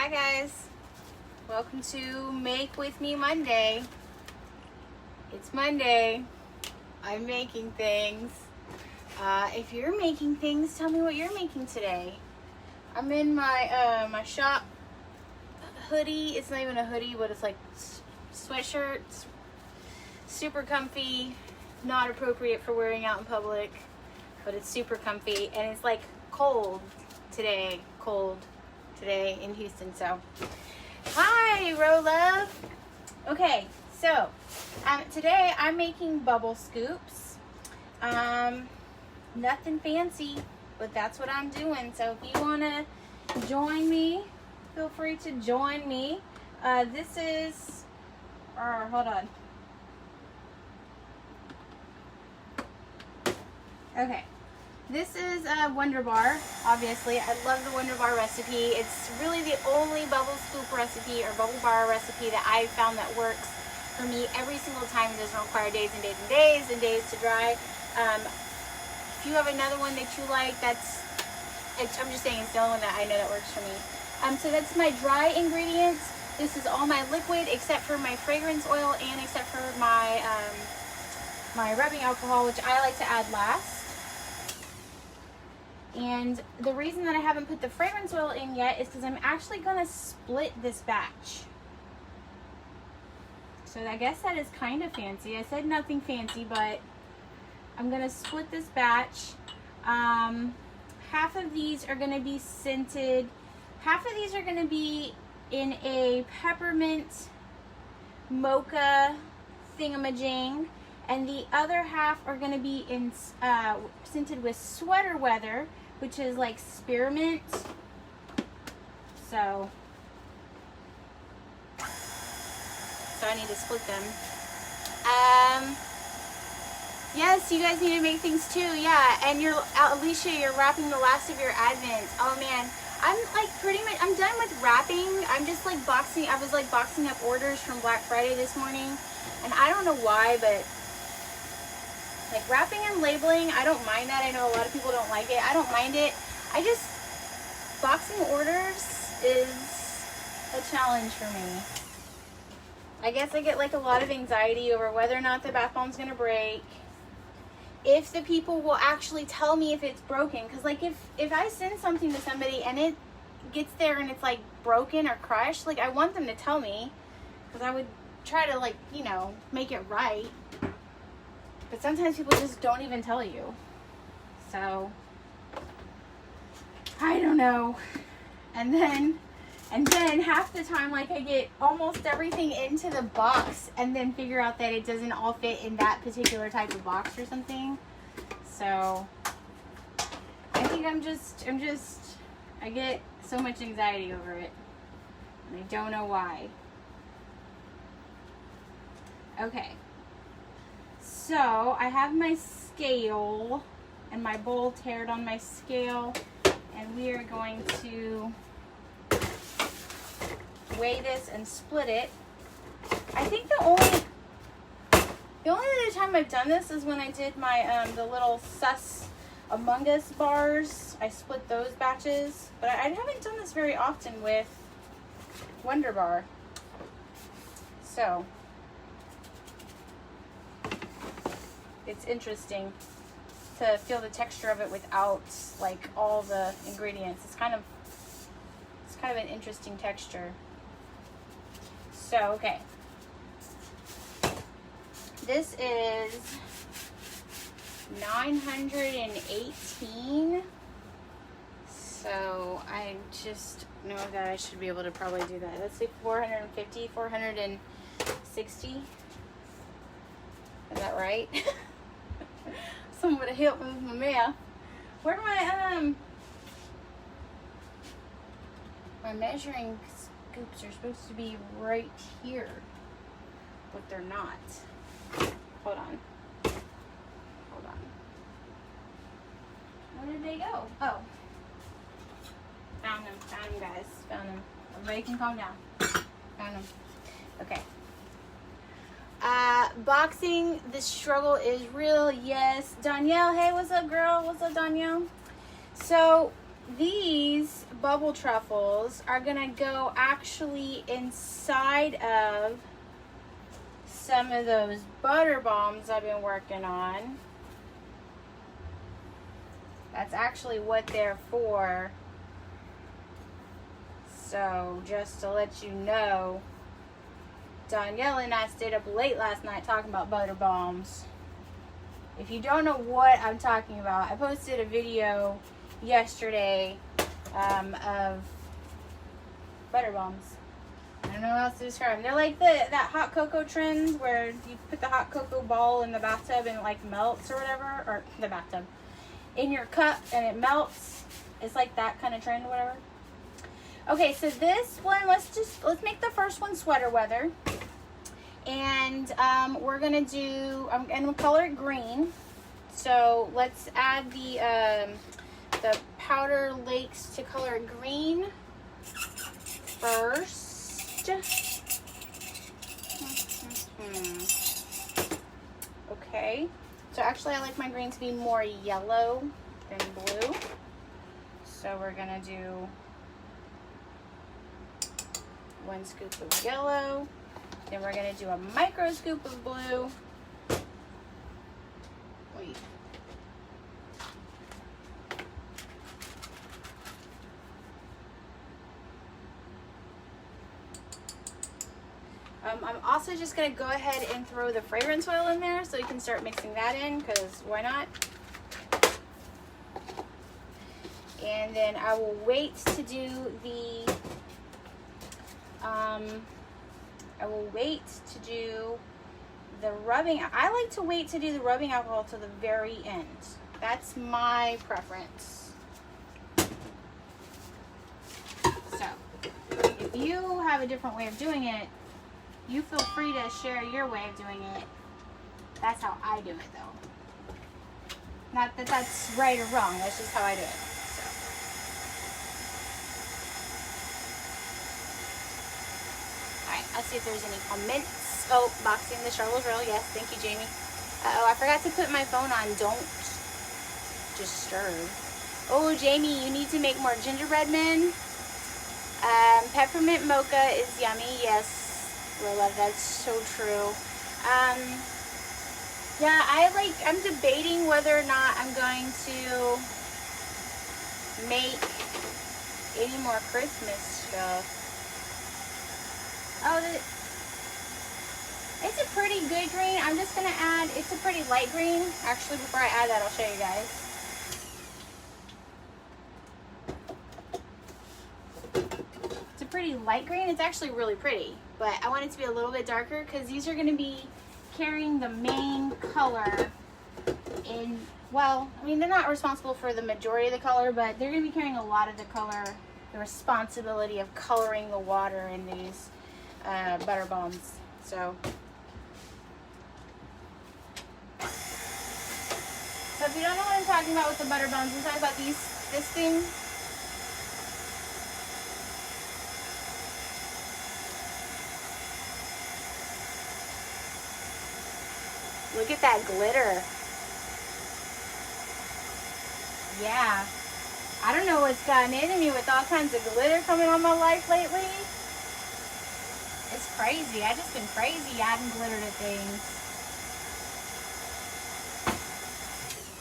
Hi guys, welcome to Make With Me Monday. It's Monday. I'm making things. If you're making things, tell me what you're making today. I'm in my my shop hoodie. It's not even a hoodie, but it's like sweatshirt. It's super comfy, not appropriate for wearing out in public, but it's super comfy, and it's like cold today in Houston. So hi Ro Love. Okay, so today I'm making bubble scoops. Nothing fancy, but that's what I'm doing. So if you want to join me, feel free to join me. This is hold on. Okay, this is a Wonder Bar. Obviously, I love the Wonder Bar recipe. It's really the only bubble scoop recipe or bubble bar recipe that I've found that works for me every single time. It doesn't require days and days and days and days to dry. If you have another one that you like, I'm just saying it's the only one that I know that works for me. So that's my dry ingredients. This is all my liquid except for my fragrance oil and except for my my rubbing alcohol, which I like to add last. And the reason that I haven't put the fragrance oil in yet is because I'm actually going to split this batch. So I guess that is kind of fancy. I said nothing fancy, but I'm going to split this batch. Half of these are going to be scented. Half of these are going to be in a peppermint mocha thingamajig. And the other half are going to be in scented with sweater weather, which is like spearmint. So I need to split them. Yes, you guys need to make things too. Yeah, and Alicia, you're wrapping the last of your Advent. Oh man, I'm like pretty much, I'm done with wrapping. I'm just like I was like boxing up orders from Black Friday this morning, and I don't know why, but like wrapping and labeling, I don't mind that. I know a lot of people don't like it. I don't mind it. Boxing orders is a challenge for me. I guess I get like a lot of anxiety over whether or not the bath bomb's gonna break. If the people will actually tell me if it's broken. Because like if I send something to somebody and it gets there and it's like broken or crushed, like I want them to tell me. Because I would try to like, you know, make it right. But sometimes people just don't even tell you. So, I don't know. And then half the time, like, I get almost everything into the box and then figure out that it doesn't all fit in that particular type of box or something. So, I think I get so much anxiety over it. And I don't know why. Okay. So I have my scale and my bowl taired on my scale, and we are going to weigh this and split it. I think the only other time I've done this is when I did my the little Sus Among Us bars. I split those batches, but I haven't done this very often with Wonder Bar. So it's interesting to feel the texture of it without like all the ingredients. It's kind of an interesting texture. So, okay. This is 918. So, I just know that I should be able to probably do that. Let's say 450, 460. Is that right? Someone to help me with my math. Where are my measuring scoops are supposed to be right here, but they're not. Hold on. Where did they go? Oh. Found them, guys. Found them. Everybody can calm down. Found them. Okay. Boxing, the struggle is real. Yes. Danielle, hey, what's up, girl? What's up, Danielle? So these bubble truffles are gonna go actually inside of some of those butter bombs I've been working on. That's actually what they're for. So just to let you know, Danielle and I stayed up late last night talking about butter bombs. If you don't know what I'm talking about, I posted a video yesterday of butter bombs. I don't know what else to describe them. They're like that hot cocoa trend where you put the hot cocoa ball in the bathtub and it like melts or whatever, or the bathtub, in your cup and it melts. It's like that kind of trend or whatever. Okay, so this one, let's make the first one sweater weather. And we're gonna do, I'm gonna color it green. So let's add the powder lakes to color it green first. Okay, so actually I like my green to be more yellow than blue. So we're gonna do 1 scoop of yellow. Then we're gonna do a micro scoop of blue. Wait. I'm also just gonna go ahead and throw the fragrance oil in there so you can start mixing that in, because why not? And then I will wait to do the rubbing. I like to wait to do the rubbing alcohol to the very end. That's my preference. So, if you have a different way of doing it, you feel free to share your way of doing it. That's how I do it, though. Not that that's right or wrong. That's just how I do it. Let's see if there's any comments. Oh, boxing the Charlotte Royal. Yes, thank you, Jamie. Oh, I forgot to put my phone on Don't Disturb. Oh, Jamie, you need to make more gingerbread men. Peppermint mocha is yummy. Yes, Lola, that's so true. Yeah, I'm debating whether or not I'm going to make any more Christmas stuff. Oh, it's a pretty good green. I'm just going to add, it's a pretty light green. Actually, before I add that, I'll show you guys. It's a pretty light green. It's actually really pretty, but I want it to be a little bit darker because these are going to be carrying the main color in, well, I mean, they're not responsible for the majority of the color, but they're going to be carrying a lot of the color, the responsibility of coloring the water in these butter bombs. So if you don't know what I'm talking about with the butter bombs, I'm talking about this thing. Look at that glitter. Yeah. I don't know what's gotten into me with all kinds of glitter coming on my life lately. It's crazy. I've just been crazy adding glitter to things.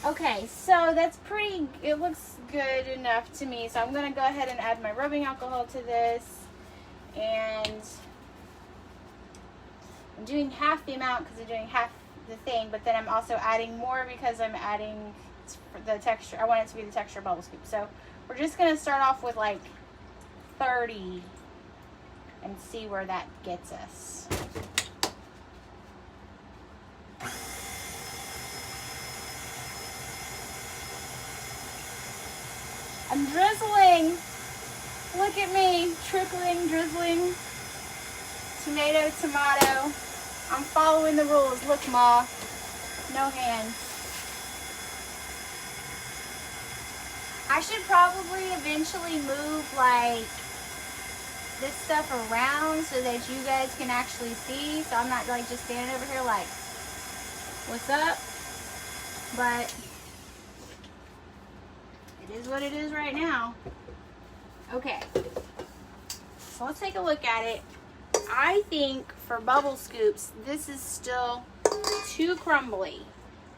Okay, so that's pretty, it looks good enough to me. So I'm going to go ahead and add my rubbing alcohol to this. And I'm doing half the amount because I'm doing half the thing. But then I'm also adding more because I'm adding the texture. I want it to be the texture bubble scoop. So we're just going to start off with like 30 and see where that gets us. I'm drizzling. Look at me, trickling, drizzling. Tomato, tomato. I'm following the rules. Look, Ma, no hands. I should probably eventually move like this stuff around so that you guys can actually see, so I'm not like just standing over here like, what's up? But It is what it is right now. Okay, so let's take a look at it. I think for bubble scoops, this is still too crumbly.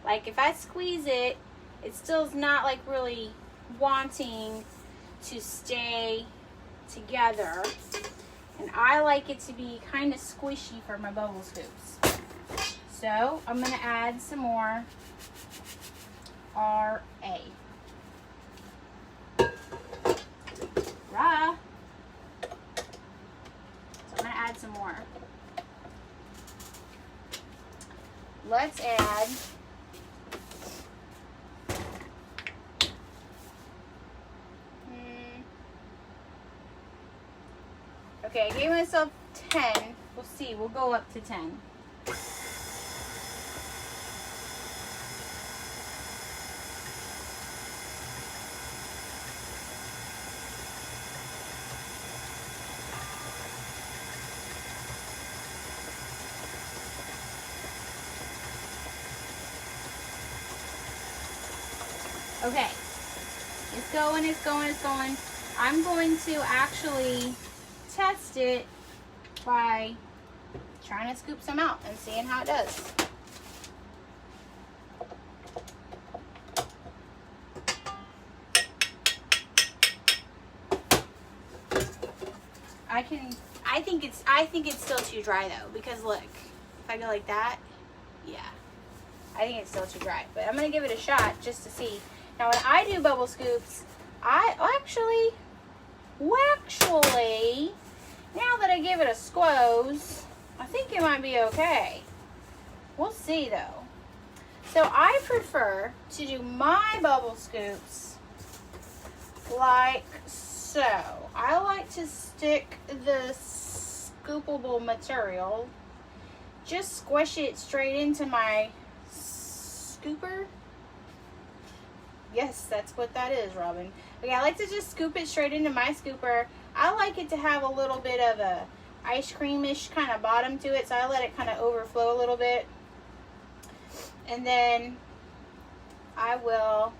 Like if I squeeze it, it still is not like really wanting to stay together. And I like it to be kind of squishy for my bubble scoops. So I'm gonna add some more RA. Rah. So I'm gonna add some more. Let's add okay, I gave myself 10. We'll see. We'll go up to 10. Okay. It's going, it's going, it's going. I'm going to actually test it by trying to scoop some out and seeing how it does. I think it's still too dry though, because look, if I go like that, yeah, I think it's still too dry, but I'm gonna give it a shot just to see. Now when I do bubble scoops, I actually, now that I give it a squoze, I think it might be okay. We'll see though. So I prefer to do my bubble scoops like so. I like to stick the scoopable material, just squish it straight into my scooper. Yes, that's what that is, Robin. Okay, I like to just scoop it straight into my scooper. I like it to have a little bit of a ice cream-ish kind of bottom to it, so I let it kind of overflow a little bit. And then I will,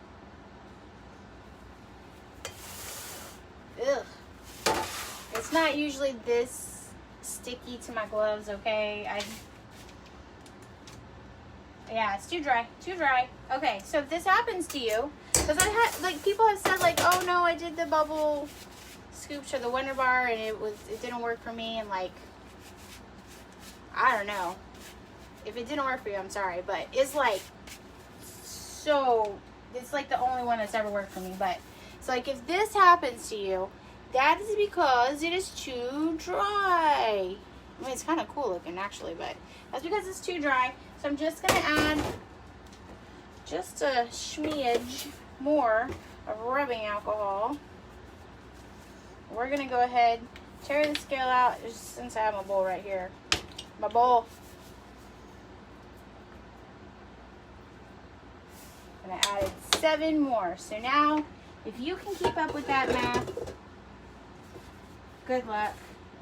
it's not usually this sticky to my gloves, okay? Yeah, it's too dry, too dry. Okay, so if this happens to you, because I had, like, people have said, like, oh no, I did the bubble scoops or the Wonder Bar and it didn't work for me, and like, I don't know. If it didn't work for you, I'm sorry, but it's like, it's like the only one that's ever worked for me. But it's like, if this happens to you, that is because it is too dry. I mean, it's kind of cool looking actually, but that's because it's too dry. So I'm just gonna add just a smidge more of rubbing alcohol. We're gonna go ahead, tear the scale out, just since I have my bowl right here. My bowl. And I added 7 more. So now, if you can keep up with that math, good luck.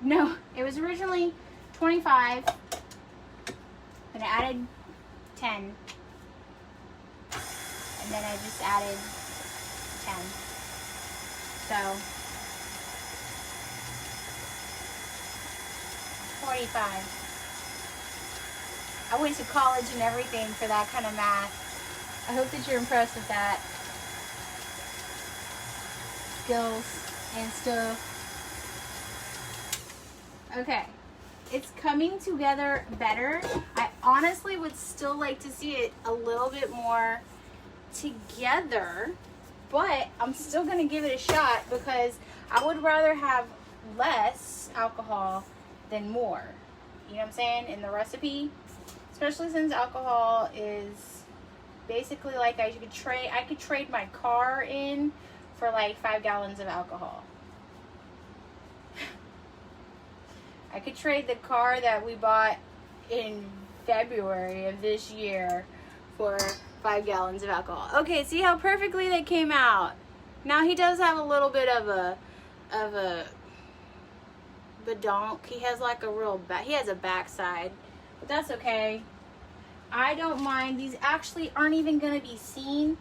No, it was originally 25. And I added 10. And then I just added 10. So 45. I went to college and everything for that kind of math. I hope that you're impressed with that. Skills and stuff. Okay. It's coming together better. I honestly would still like to see it a little bit more together, but I'm still going to give it a shot because I would rather have less alcohol than more. You know what I'm saying? In the recipe, especially since alcohol is basically like I could trade my car in for like 5 gallons of alcohol. I could trade the car that we bought in February of this year for 5 gallons of alcohol. Okay, see how perfectly they came out. Now he does have a little bit of a badonk. He has like a real he has a backside, but that's okay. I don't mind. These actually aren't even going to be seen.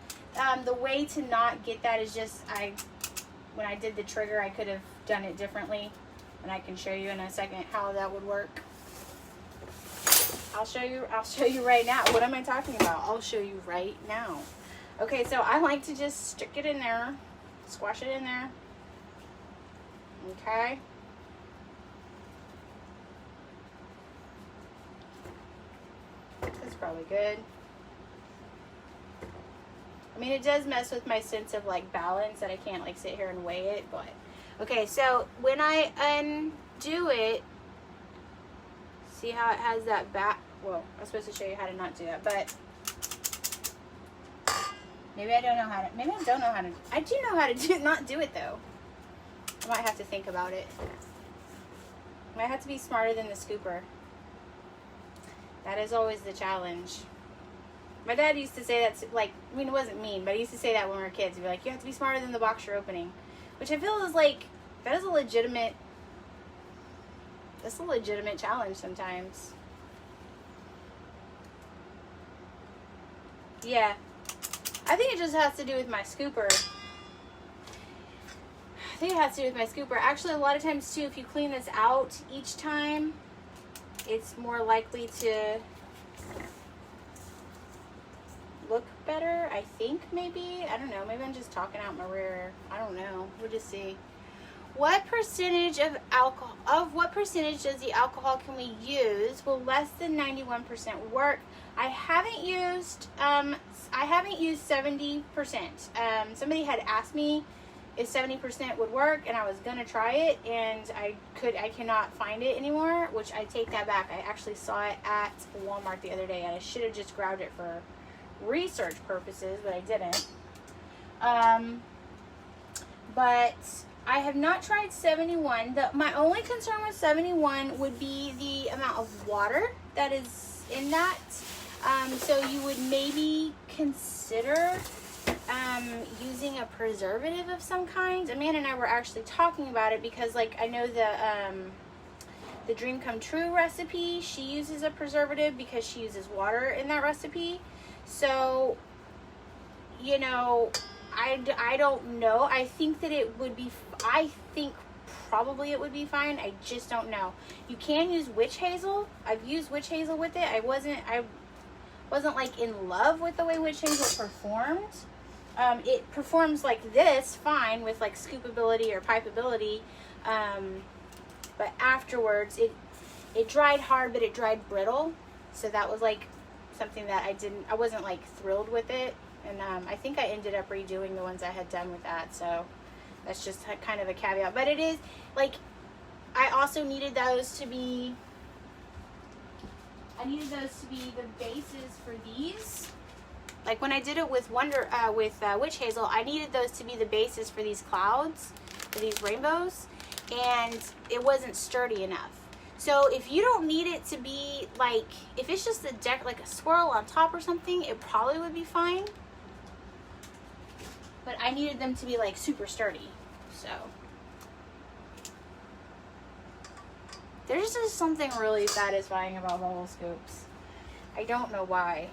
The way to not get that is just, when I did the trigger, I could have done it differently. And I can show you in a second how that would work. I'll show you right now. What am I talking about? I'll show you right now. Okay, so I like to just stick it in there, squash it in there. Okay. That's probably good. I mean, it does mess with my sense of like balance that I can't like sit here and weigh it, but okay, so when I undo it, see how it has that back, well, I was supposed to show you how to not do that, but maybe I don't know how to, maybe I don't know how to, I do know how to not do it though. I might have to think about it. I might have to be smarter than the scooper. That is always the challenge. My dad used to say that, like, I mean, it wasn't mean, but he used to say that when we were kids. He'd be like, you have to be smarter than the box you're opening. Which I feel is like, that's a legitimate challenge sometimes. Yeah. I think it just has to do with my scooper. Actually, a lot of times, too, if you clean this out each time, it's more likely to look better, I think, maybe. I don't know. Maybe I'm just talking out my rear. I don't know. We'll just see. What percentage of alcohol, what percentage does the alcohol can we use? Will less than 91% work? I haven't used 70%. Somebody had asked me if 70% would work, and I was gonna try it, and I cannot find it anymore, which I take that back. I actually saw it at Walmart the other day, and I should have just grabbed it for research purposes, but I didn't. But I have not tried 71. My only concern with 71 would be the amount of water that is in that. So you would maybe consider using a preservative of some kind. Amanda and I were actually talking about it because, like, I know the Dream Come True recipe, she uses a preservative because she uses water in that recipe. So, you know, I don't know. I think that it would be, I think probably it would be fine. I just don't know. You can use witch hazel. I've used witch hazel with it. I wasn't like in love with the way witch hazel performed. It performs like this fine with like scoopability or pipeability. But afterwards it dried hard, but it dried brittle. So that was like something that I wasn't like thrilled with it. And I think I ended up redoing the ones I had done with that. So that's just kind of a caveat. But it is like, I also needed those to be the bases for these. Like when I did it with witch hazel, I needed those to be the basis for these clouds, for these rainbows, and it wasn't sturdy enough. So if you don't need it to be like, if it's just a deck, like a swirl on top or something, it probably would be fine. But I needed them to be like super sturdy. So there's just something really satisfying about bubble scoops. I don't know why.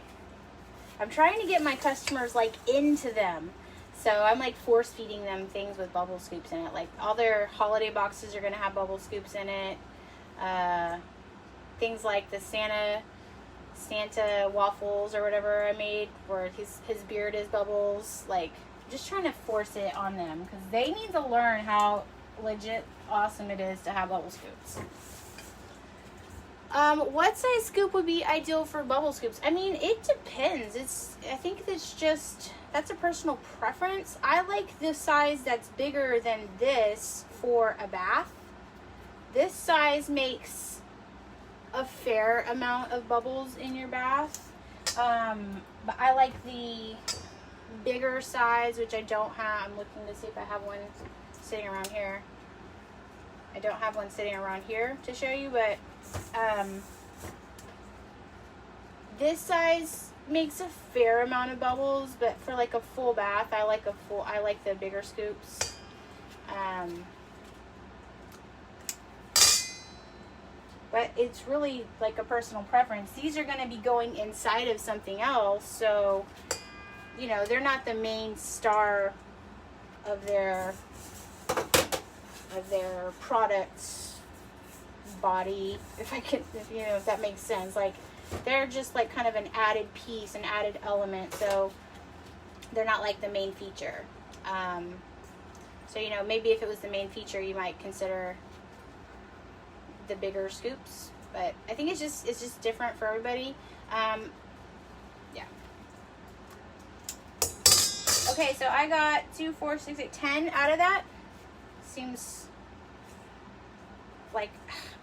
I'm trying to get my customers like into them. So I'm like force feeding them things with bubble scoops in it. Like all their holiday boxes are going to have bubble scoops in it. Things like the Santa waffles or whatever I made where his beard is bubbles. Like, just trying to force it on them because they need to learn how legit awesome it is to have bubble scoops. What size scoop would be ideal for bubble scoops? I mean, it depends. I think that's a personal preference. I like the size that's bigger than this for a bath. This size makes a fair amount of bubbles in your bath. But I like the bigger size, which I don't have. I'm looking to see if I have one sitting around here. I don't have one sitting around here to show you, but this size makes a fair amount of bubbles, but for like a full bath, I like the bigger scoops. But it's really like a personal preference. These are going to be going inside of something else, so you know, they're not the main star of their product's body, if you know, if that makes sense. Like, they're just like kind of an added piece, an added element, so they're not like the main feature. So, you know, maybe if it was the main feature, you might consider the bigger scoops, but I think it's just different for everybody. Yeah. Okay, so I got 2, 4, 6, 8, 10 out of that. Seems like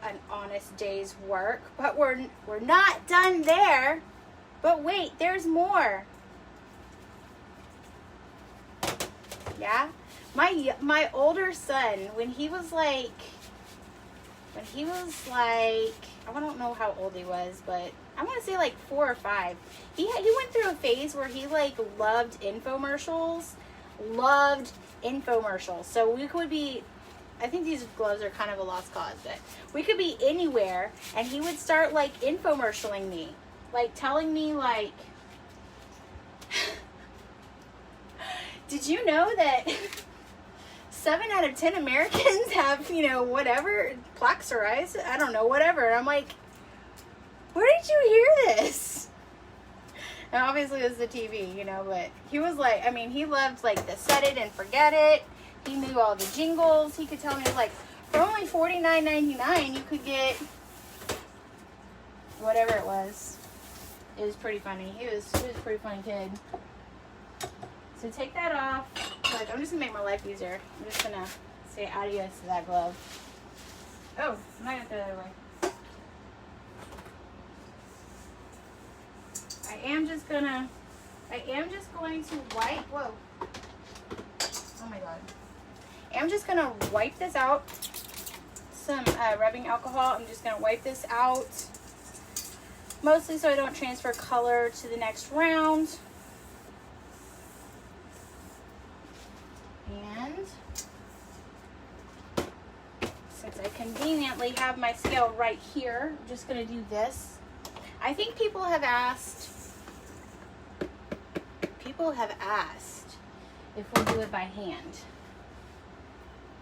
an honest day's work, but we're not done there. But wait, there's more. Yeah, my older son, when he was like, I don't know how old he was, but I want to say like 4 or 5. He went through a phase where he like loved infomercials. So we could be, I think these gloves are kind of a lost cause, but we could be anywhere and he would start like infomercialing me, like telling me like, did you know that 7 out of 10 Americans have, you know, whatever, plaque psoriasis, I don't know, whatever. And I'm like, where did you hear this? And obviously it was the TV, you know, but he was like, I mean, he loved like the set it and forget it. He knew all the jingles. He could tell me, like, for only $49.99, you could get whatever it was. It was pretty funny. He was a pretty funny kid. So take that off. Look, I'm just going to make my life easier. I'm just going to say adios to that glove. Oh, I'm not going to throw that away. I am just going to wipe. Whoa. Oh my God. I'm just going to wipe this out. Some rubbing alcohol. I'm just going to wipe this out. Mostly so I don't transfer color to the next round. And since I conveniently have my scale right here, I'm just going to do this. I think people have asked if we'll do it by hand.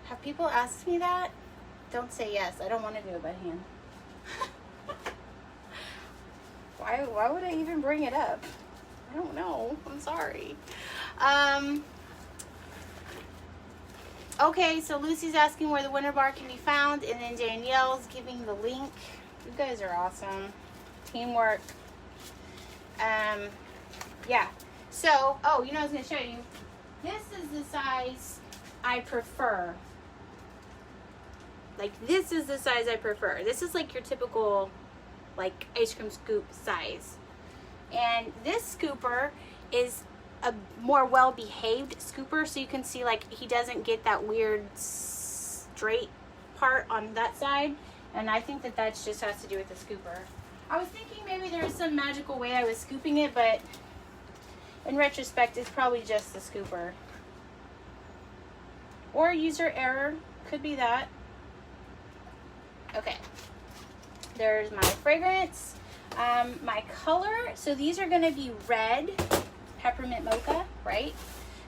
Have people asked me that? Don't say yes. I don't want to do it by hand. Why would I even bring it up? I don't know. I'm sorry. Okay, so Lucy's asking where the Winter Bar can be found, and then Danielle's giving the link. You guys are awesome. Teamwork. Yeah. So, oh, you know, I was going to show you. This is the size I prefer. Like, this is the size I prefer. This is like your typical, like, ice cream scoop size. And this scooper is a more well-behaved scooper, so you can see, like, he doesn't get that weird straight part on that side. And I think that just has to do with the scooper. I was thinking maybe there was some magical way I was scooping it, but in retrospect, it's probably just the scooper. Or user error. Could be that. Okay. There's my fragrance. My color. So these are going to be red. Peppermint mocha, right?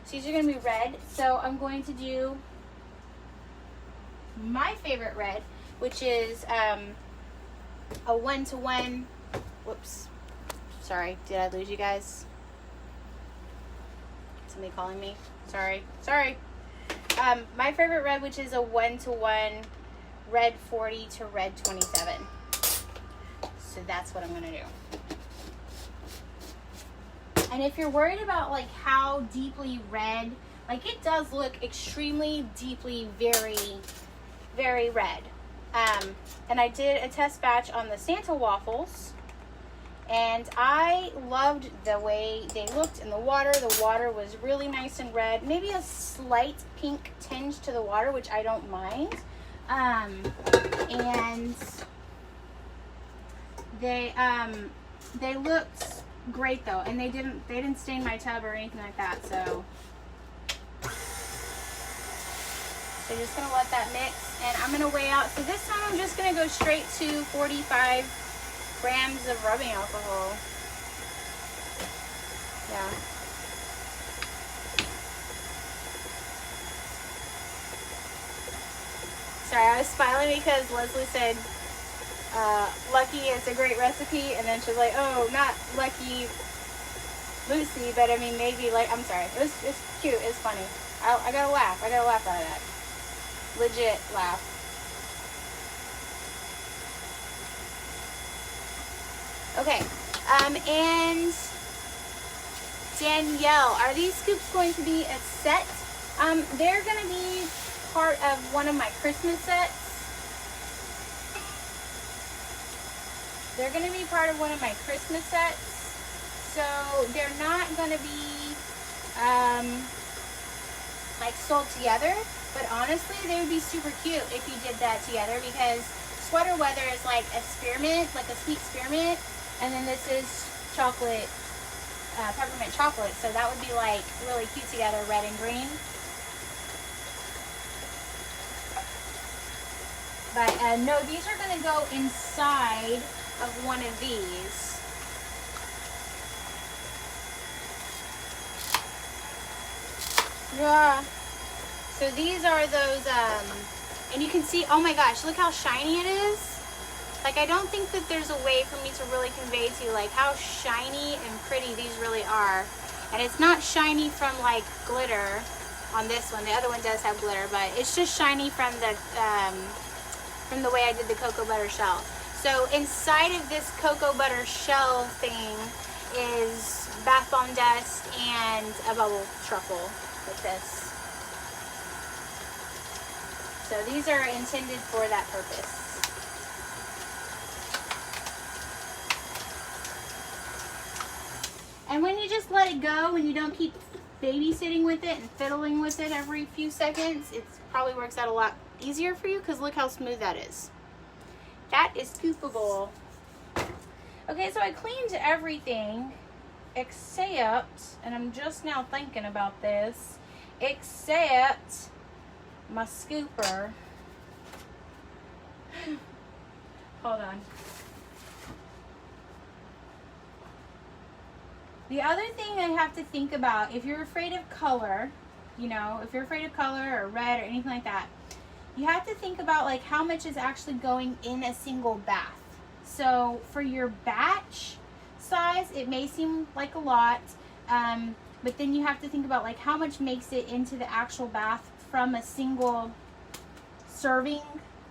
So these are going to be red. So I'm going to do my favorite red, which is a 1-to-1. Whoops. Sorry. Did I lose you guys? Somebody calling me? Sorry. My favorite red, which is a 1-to-1 red 40 to red 27. So that's what I'm going to do. And if you're worried about like how deeply red, like it does look extremely deeply, very, very red. And I did a test batch on the Santa waffles. And I loved the way they looked in the water. The water was really nice and red. Maybe a slight pink tinge to the water, which I don't mind. And they looked great though, and they didn't stain my tub or anything like that. So just gonna let that mix, and I'm gonna weigh out. So this time I'm just gonna go straight to 45 grams of rubbing alcohol. Yeah. Sorry, I was smiling because Leslie said Lucky is a great recipe, and then she's like, oh, not Lucky Lucy, but I mean maybe like, I'm sorry. It's cute. It's funny. I gotta laugh. I gotta laugh out of that. Legit laugh. Okay. And Danielle, are these scoops going to be a set? They're going to be part of one of my Christmas sets. They're going to be part of one of my Christmas sets. So they're not going to be like sold together. But honestly, they would be super cute if you did that together, because Sweater Weather is like a spearmint, like a sweet spearmint. And then this is chocolate, peppermint chocolate. So that would be like really cute together, red and green. But no, these are going to go inside of one of these. Yeah. So these are those, and you can see, oh my gosh, look how shiny it is. Like, I don't think that there's a way for me to really convey to you, like, how shiny and pretty these really are. And it's not shiny from, like, glitter on this one. The other one does have glitter, but it's just shiny from the way I did the cocoa butter shell. So inside of this cocoa butter shell thing is bath bomb dust and a bubble truffle like this. So these are intended for that purpose. And when you just let it go, when you don't keep babysitting with it and fiddling with it every few seconds, it probably works out a lot easier for you, because look how smooth that is. That is scoopable. Okay, so I cleaned everything except, and I'm just now thinking about this, except my scooper. Hold on. The other thing I have to think about, if you're afraid of color, you know, if you're afraid of color or red or anything like that, you have to think about like how much is actually going in a single bath. So for your batch size, it may seem like a lot, but then you have to think about like how much makes it into the actual bath from a single serving,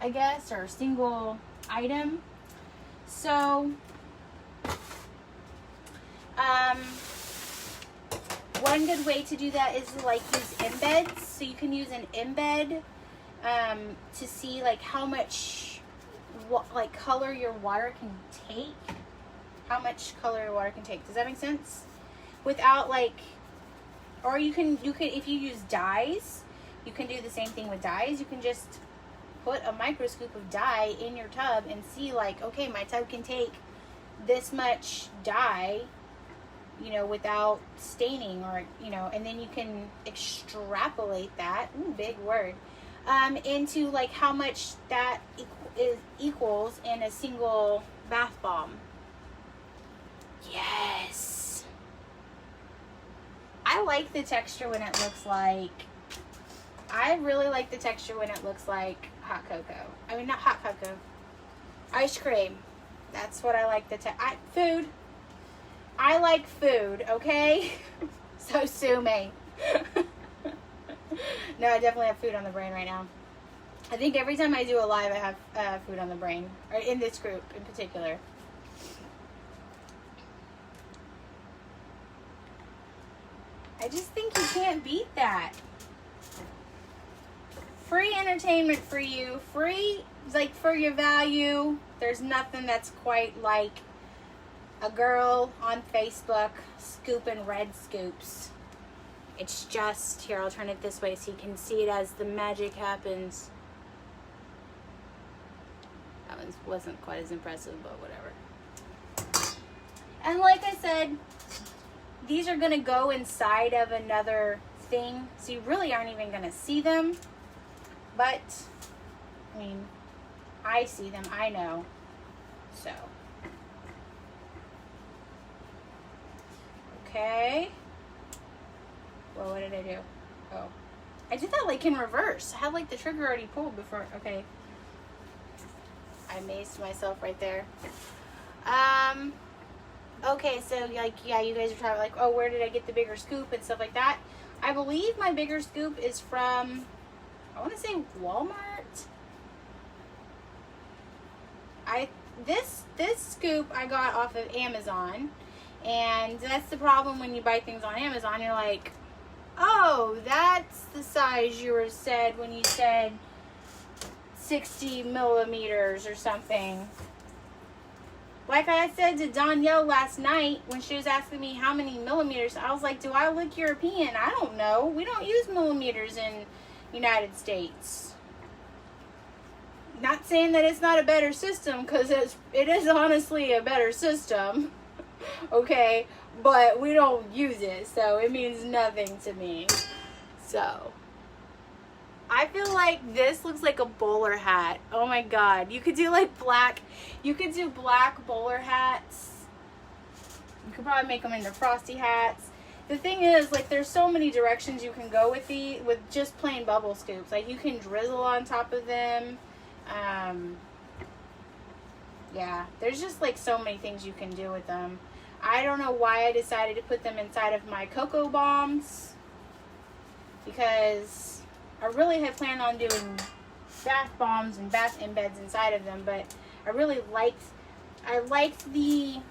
I guess, or single item. So one good way to do that is to like use embeds. So you can use an embed to see like how much like color your water can take. How much color your water can take. Does that make sense? Without like, or you could if you use dyes, you can do the same thing with dyes. You can just put a micro scoop of dye in your tub and see like, okay, my tub can take this much dye, you know, without staining, or, you know, and then you can extrapolate that, big word, into like how much that equals in a single bath bomb. Yes. I like the texture when it looks like, I really like the texture when it looks like hot cocoa. I mean, not hot cocoa, ice cream. That's what I like food. I like food, okay? So sue me. No, I definitely have food on the brain right now. I think every time I do a live, I have food on the brain, or in this group in particular. I just think you can't beat that. Free entertainment for you. Free, like, for your value. There's nothing that's quite like a girl on Facebook scooping red scoops. It's just, here, I'll turn it this way so you can see it as the magic happens. That one wasn't quite as impressive, but whatever. And like I said, these are going to go inside of another thing, so you really aren't even going to see them. But, I mean, I see them, I know. So. Okay. Well, what did I do? Oh. I did that like in reverse. I had like the trigger already pulled before. Okay. I amazed myself right there. Okay, so like, yeah, you guys are talking like, oh, where did I get the bigger scoop and stuff like that. I believe my bigger scoop is from, I want to say Walmart. This scoop I got off of Amazon, and that's the problem when you buy things on Amazon. You're like, oh, that's the size you were said when you said 60 millimeters or something. Like I said to Danielle last night when she was asking me how many millimeters, I was like, do I look European? I don't know. We don't use millimeters in United States. Not saying that it's not a better system, because it is honestly a better system. Okay, but we don't use it, so it means nothing to me. So I feel like this looks like a bowler hat. Oh my god. You could do like black bowler hats. You could probably make them into frosty hats. The thing is, like, there's so many directions you can go with just plain bubble scoops. Like, you can drizzle on top of them. Yeah, there's just like so many things you can do with them. I don't know why I decided to put them inside of my cocoa bombs, because I really had planned on doing bath bombs and bath embeds inside of them, but I really liked the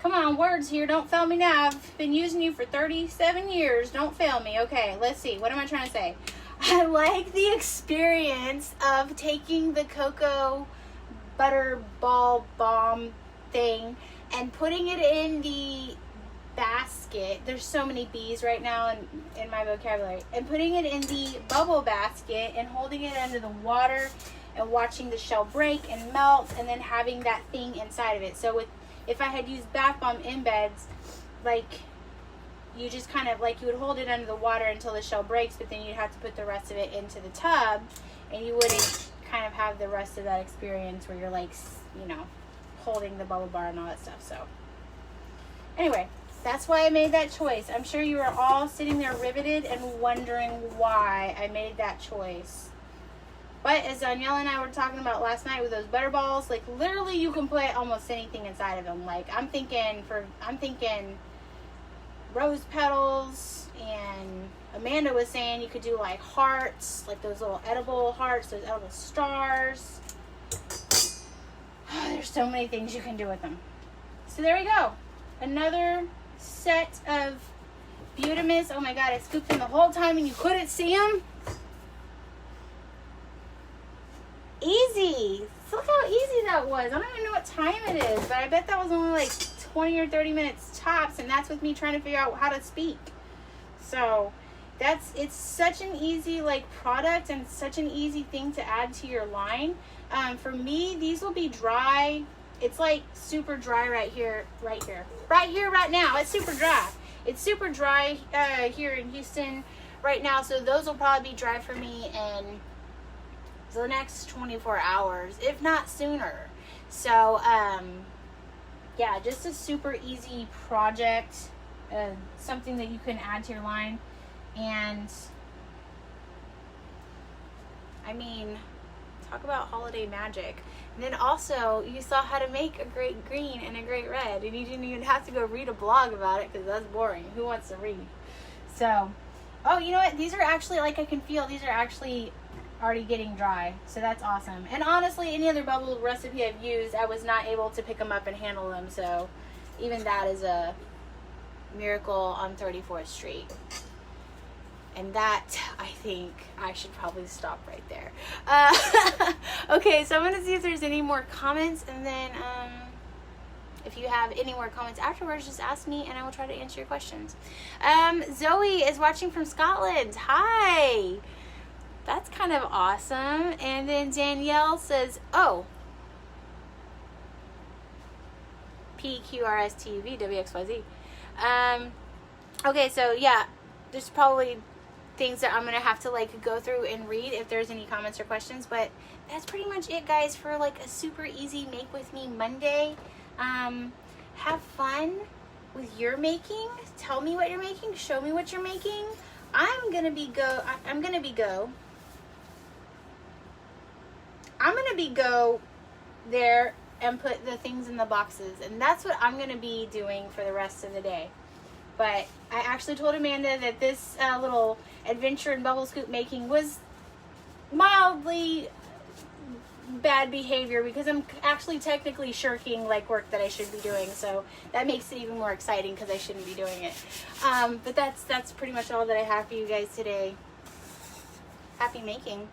come on, words here, don't fail me now. I've been using you for 37 years. Don't fail me. Okay, let's see. What am I trying to say? I like the experience of taking the cocoa butter ball bomb thing and putting it in the basket. There's so many B's right now in my vocabulary. And putting it in the bubble basket and holding it under the water and watching the shell break and melt, and then having that thing inside of it. So if I had used bath bomb embeds, like, you just kind of, like, you would hold it under the water until the shell breaks, but then you'd have to put the rest of it into the tub, and you wouldn't kind of have the rest of that experience where you're, like, you know, holding the bubble bar and all that stuff. So anyway, that's why I made that choice. I'm sure you are all sitting there riveted and wondering why I made that choice. But as Danielle and I were talking about last night with those butter balls, like, literally you can put almost anything inside of them. Like, I'm thinking rose petals, and Amanda was saying you could do like hearts, like those little edible hearts, those edible stars. There's so many things you can do with them. So there we go. Another set of Beautimus. Oh my god, I scooped them the whole time and you couldn't see them. Easy. Look how easy that was. I don't even know what time it is, but I bet that was only like 20 or 30 minutes tops, and that's with me trying to figure out how to speak. So it's such an easy like product and such an easy thing to add to your line. For me, these will be dry. It's like super dry right now. It's super dry. It's super dry here in Houston right now, so those will probably be dry for me in the next 24 hours, if not sooner. So yeah, just a super easy project, something that you can add to your line. And I mean, talk about holiday magic. And then also, you saw how to make a great green and a great red, and you didn't even have to go read a blog about it, because that's boring. Who wants to read? So, oh, you know what? These are actually, like, I can feel these are actually already getting dry, so that's awesome. And honestly, any other bubble recipe I've used, I was not able to pick them up and handle them, so even that is a miracle on 34th Street. And that, I think I should probably stop right there. Okay, so I'm going to see if there's any more comments, and then if you have any more comments afterwards, just ask me and I will try to answer your questions. Zoe is watching from Scotland. Hi! That's kind of awesome. And then Danielle says, oh, PQRSTUVWXYZ. Okay, so yeah, there's probably things that I'm gonna have to like go through and read if there's any comments or questions, but that's pretty much it, guys, for like a super easy Make With Me Monday. Have fun, with your making. Tell me what you're making. Show me what you're making. I'm gonna be go there and put the things in the boxes, and that's what I'm gonna be doing for the rest of the day. But I actually told Amanda that this little adventure in bubble scoop making was mildly bad behavior because I'm actually technically shirking like work that I should be doing, so that makes it even more exciting because I shouldn't be doing it. But that's pretty much all that I have for you guys today. Happy making.